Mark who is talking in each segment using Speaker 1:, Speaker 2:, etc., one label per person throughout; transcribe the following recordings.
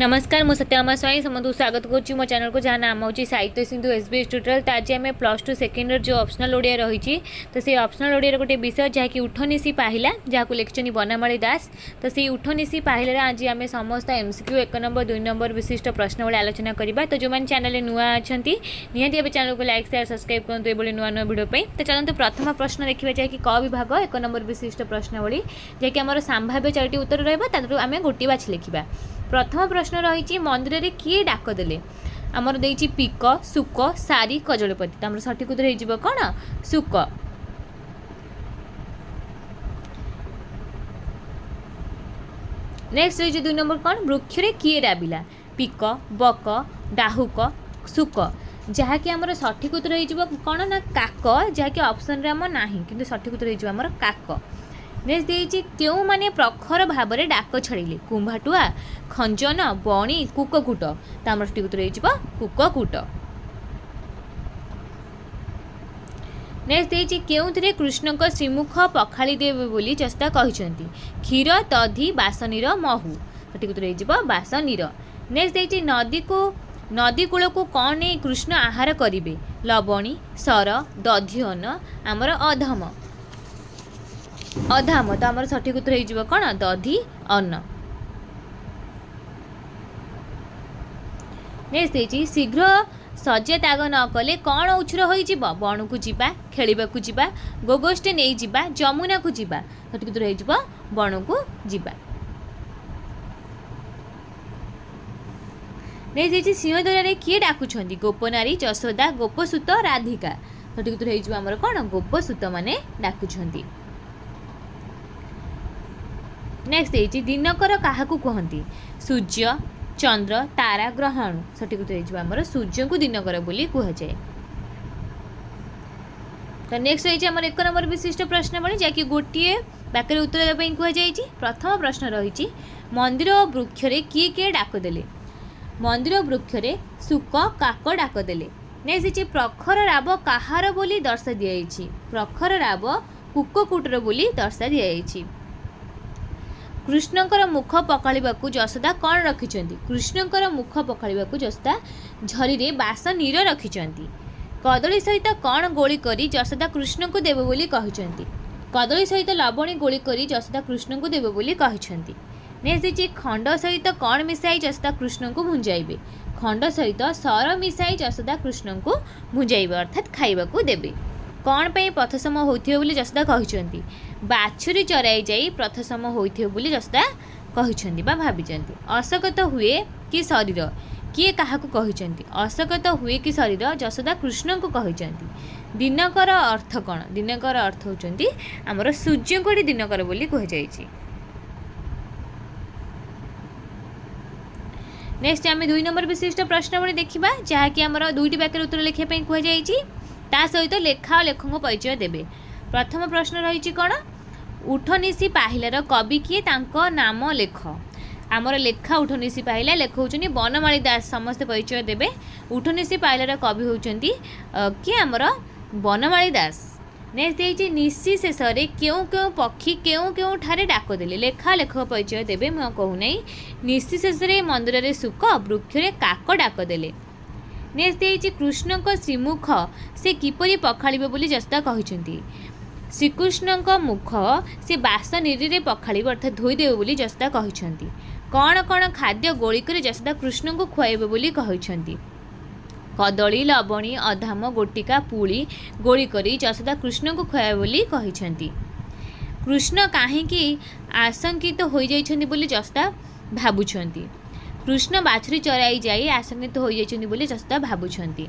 Speaker 1: नमस्कार मु सत्यामा स्वाई समस्त स्वागत करुच्ची मो चैनल को जहाँ नाम हूँ साहित्य सिंधु एसबीएस ट्यूटोरियल। तो आज आम +2 सेकेंड जो ऑप्शनल ओडिया रही तो से ऑप्शनल ओडिया गोटे विषय जहाँकि उठनिशी पाहिला जहाँ लिखिं बनमाली दास। तो से उठनिशी पाहिला आज आम समस्त एमसीक्यू 1 नंबर 2 नंबर विशिष्ट प्रश्न आलोचना करवा। तो जो मैंने चैनल नुआ अच्छा निहती चैनल को लाइक शेयर सब्सक्राइब करूँ ये नुआ नुआ वीडियो पे। तो चलते प्रथम प्रश्न देखा जहाँकि क विभाग 1 नंबर विशिष्ट प्रश्नावली जहाँकि आम संभाव्य 4टी उत्तर रहा आम गोटे बाछी लिखा। प्रथम प्रश्न रही मंदिर में किए डाक देले आमर देछि पिक सुक सारी कजलपति। तो आम सठिक उत्तर हो कौन सुक। नेक्स्ट रही 2 नंबर कौन वृक्ष रे किए राबिला पिक बक डाहुक सुक जहाँकि आमर सठिक उत्तर हो कौन ना काक जहाँकि ऑप्शन रे आम नाही किंतु सठिक उत्तर हो आमर काक। नेक्स्ट देछि क्यों माने प्रखर भाव में डाक छाड़िले कुंभाटुआ खंजन बणी कुककुट। तो आम सठिक उत्तर हो कुककुट। नेक्स्ट देछि केउथिरे कृष्ण को श्रीमुख पखाली देवे बोली जस्ता कहिसंती क्षीर दधी बासनीर महू। सठिक उत्तर हो बासनीर। नेक्स्ट देछि नदी कूल को कौन नहीं कृष्ण आहार करिवे लवणी सर दधी अन्न आमर अधम अधाम। तो आमर सठिक उत्तर हो कौन दधी अन्न। नेक्स्ट देछि शीघ्र सज्जा त्याग न कले कौन उछुर हो बणु को जीवा खेलिबा को जीवा गोगोष्ठी नहीं जीवा जमुना को जीवा। सठिक उत्तर हो बणु को जीवा। नेक्स्ट देछि सिंहद्वार रे किए डाकुछंती गोपनारी जशोदा गोपसुत राधिका। सठिक उत्तर हो आमर कौन गोपसुत माने डाकुछंती। नेक्स्ट देछि दिनकर काहाकू कहती सूर्य चंद्र तारा ग्रहण। सठिक उत्तर हो आमर सूर्य को दिनकर बोली कह जाए। तो नेक्स्ट रही आमर 1 नंबर विशिष्ट प्रश्नावली जहाँकि गोटे वाक्य उत्तर देवाई कह जाए। प्रथम प्रश्न रही मंदिर और वृक्ष रे किए किए डाक देले मंदिर और वृक्ष रे सुक काक डाक देले। नेक्स्ट प्रखर राब काहार बोली दर्शा दिखाई प्रखर राब कुककुटर बोली दर्शा दिखाई। कृष्णकर मुख पखाड़ाकू जशोदा कौन रखिंट कृष्णकर मुख पखाड़ाकू जशोदा झरी रे बास नीर रखिंट। कदली सहित कौन गोली करी जशोदा कृष्ण को देव बोली कहते कदली सहित लवणी गोली करी जशोदा कृष्ण को देव बोली कहते। नेक्स्ट खंड सहित कौन मिसाई जशोदा कृष्ण को भुंजाइबे खंड सहित सर मिसाई जशोदा कृष्ण को भुंजाइबे अर्थात खाइबा को देबे। कौन पे प्रथसम होइथिबे बोली जशोदा कहते बाछुरी चराई जाई प्रथसम होइथिबे बोली जशोदा कहते बा भाबिचंती। अशक्त हुए कि शरीर किए काहाकू कहते अशक्त हुए कि शरीर जशोदा कृष्ण को कहते। दिनकर अर्थ कौन दिनकर अर्थ होचंती आमर सूर्य को दिनकर बोली कह जायछि। नेक्स्ट आम 2 नंबर विशिष्ट प्रश्नावली देखा जहाँकि आमर 2टी वाक्य उत्तर लिखापी कह जायछि ता सहित लेखा और लेखक परिचय देवे। प्रथम प्रश्न रही कौन उठनिशी पाहिलार कवि किए तांको नाम लेख आमर लेखा उठनिशी पाहिला लेख होचनी बनमाली दास समस्त परिचय देवे। उठनिशी पाहिलार कवि होचंती किए आमर बनमाली दास। नेक्स्ट देछि निशी शेष रे क्यों क्यों पक्षी क्यों क्यों ठारे डाक देले लेखा लेखक परिचय देवे। मैं कहू नहीं निशी शेष रे मंदिर रे सुक वृक्ष रे काक डाक देले। नेक्स्ट देछि कृष्ण को श्रीमुख से किपरि पखाड़िबे बोली जशोदा कहते श्रीकृष्ण मुख से बास नीर रे पखाड़िबे अर्थात धोईदेवे बोली जशोदा कहते। कौन कौन खाद्य गोली कर जशोदा कृष्ण को खुआइबे बोली कहते कदली लवणी अधाम गोटिका पुली गोली करी जशोदा कृष्ण को खुआइबे बोली कहते। कृष्ण काहेकि आशंकित हो जाइछन्ती बोली जशोदा भाबुछन्ती कृष्ण बाछुरी चराई जाई आशंकित हो जाइछन्ती बोली जशोदा भाबुछन्ती।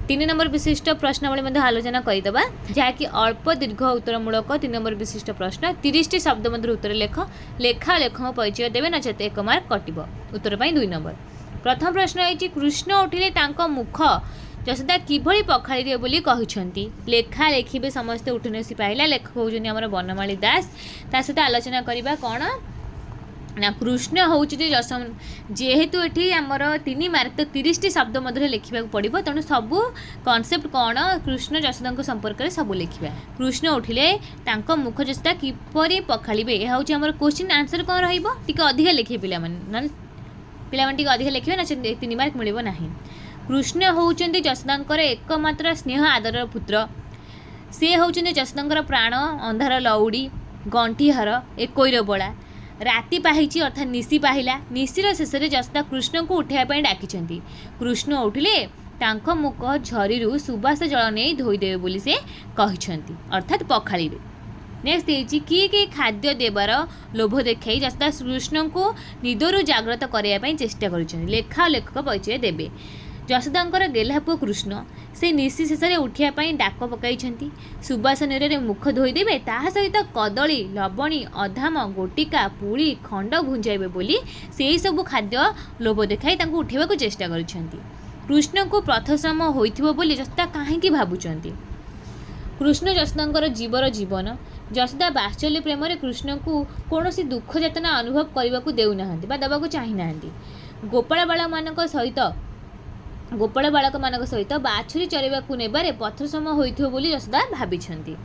Speaker 1: तीन नंबर विशिष्ट प्रश्नावली आलोचना करदे जहाँकि अल्प दीर्घ उत्तरमूलक 3 नंबर विशिष्ट प्रश्न 30टी शब्द मध्य उत्तर लेख लेखा लेखक परिचय देवे नचेत 1 मार्क कटिब। उत्तर 2 नंबर। प्रथम प्रश्न है कृष्ण उठिले तांको मुख जशोदा किभଳି पखाड़ी दिए बोली कहते लेखा लेखिबे समस्ते उठनिशी पाहिला लेखक होउछन्ती हमर बनमाली दास। ता सहित आलोचना करबा कौन ना कृष्ण हूँ जेहेतु ये आमर 3 मार्क तो 30 शब्द मध्य लिखा पड़ो तेणु सबू कनसेप्ट कौन कृष्ण जशोदा संपर्क में सब लिखा। कृष्ण उठिले मुख जशोदा किपरि पखाड़े यह हूँ आम क्वेश्चन आंसर कौन रधिक लिखे पे पाने अधिक लिखे ना 3 मार्क मिल ना। कृष्ण होउचंदी जशोदांकर एकमात्र स्नेह आदर पुत्र। से होउचंदी जशोदांकर प्राण अंधार लौड़ी गंठीहार एकोईर बड़ा। राति पाहिची अर्थात निशी पाहिला। निशीर शेष में जशोदा कृष्ण को उठाइबा डाकिछंती। कृष्ण उठिले तांको मुख झरी सुबास जल नहीं धोईदेवे बोली से कहिछंती अर्थात पखाड़े। नेक्स्ट देखिए किए खाद्य देवार लोभ देखाई जशोदा कृष्ण को निदरू जाग्रत करने चेष्टा कर लेखा और लेखक परिचय देवे। जशोदांकर गेल्हा पुओ कृष्ण से निशी शेष में उठाइबा डाक पकाई सुबास नीर मुख धोईदेवे ता सहित कदली लवणी अधाम गोटिका पुली खंड भुंजाइबे बोली से सबु खाद्य लोभ देखाई उठाइबा चेष्टा कर कृष्ण को प्रथश्रम होइथिबो बोली जशोदा काहेकि भाबुचंती। कृष्ण जशोदांकर जीवर जीवन। जशोदा बात्सल्य प्रेम कृष्ण को कौन दुख यातना अनुभव करने को देउना देवाक चाहिना। गोपाल बालक मान सहित बाछुरी चरवा नेबारे पथश्रम होइथिबो बोली जशोदा भाबिछंती।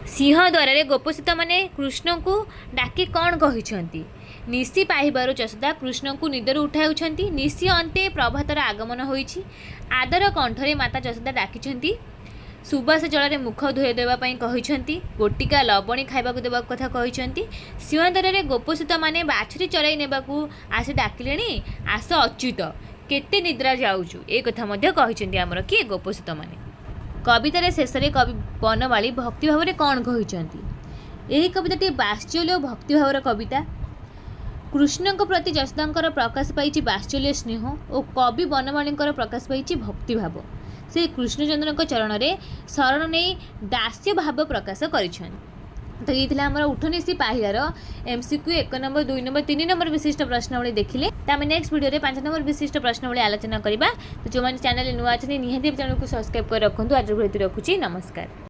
Speaker 1: सिंह द्वार गोपसीता माने कृष्ण को डाकी कौन कहिछंती। निशी पाइबारु जशोदा कृष्ण को निदर उठाउछंती। निशी अंते प्रभातर आगमन होइछि। आदर कंठरे माता जशोदा डाकिछंती। सुबास जल मुख धोई देवाई कहिछंती। गोटिका लवणी खाइबाकू देवा कथा कहिछंती। सिंहद्वार गोपसीता माने बाछुरी चराई नेबाकू आसे डाकिलेनी आस अच्युत केते निद्रा जाउछु ए कथा मध्य कहिछंती आमर किए गोपसीता माने। कवितार शेष में कवि बनमाली भक्ति भाव में कौन कहिछंती। यही कविताटी बात्सल्य और भक्ति भावर कविता। कृष्ण को प्रति जशोदांकर प्रकाश पाई बात्सल्य स्नेह और कवि बनमाली प्रकाश पाई भक्ति भाव। से कृष्णचंद्र चरण में शरण नहीं दास्य भाव प्रकाश कर। तो ये आम उठनिशी पाहिलार MCQ 1 नंबर 2 नंबर 3 नंबर विशिष्ट प्रश्नावली देखिले। तो आम नेक्स्ट वीडियो में 5 नंबर विशिष्ट प्रश्नावली आलोचना करवा। तो जो मैंने चैनल नुआ अच्छे निहाती चैनल को सब्सक्राइब कर रखुँ। आज रखुची नमस्कार।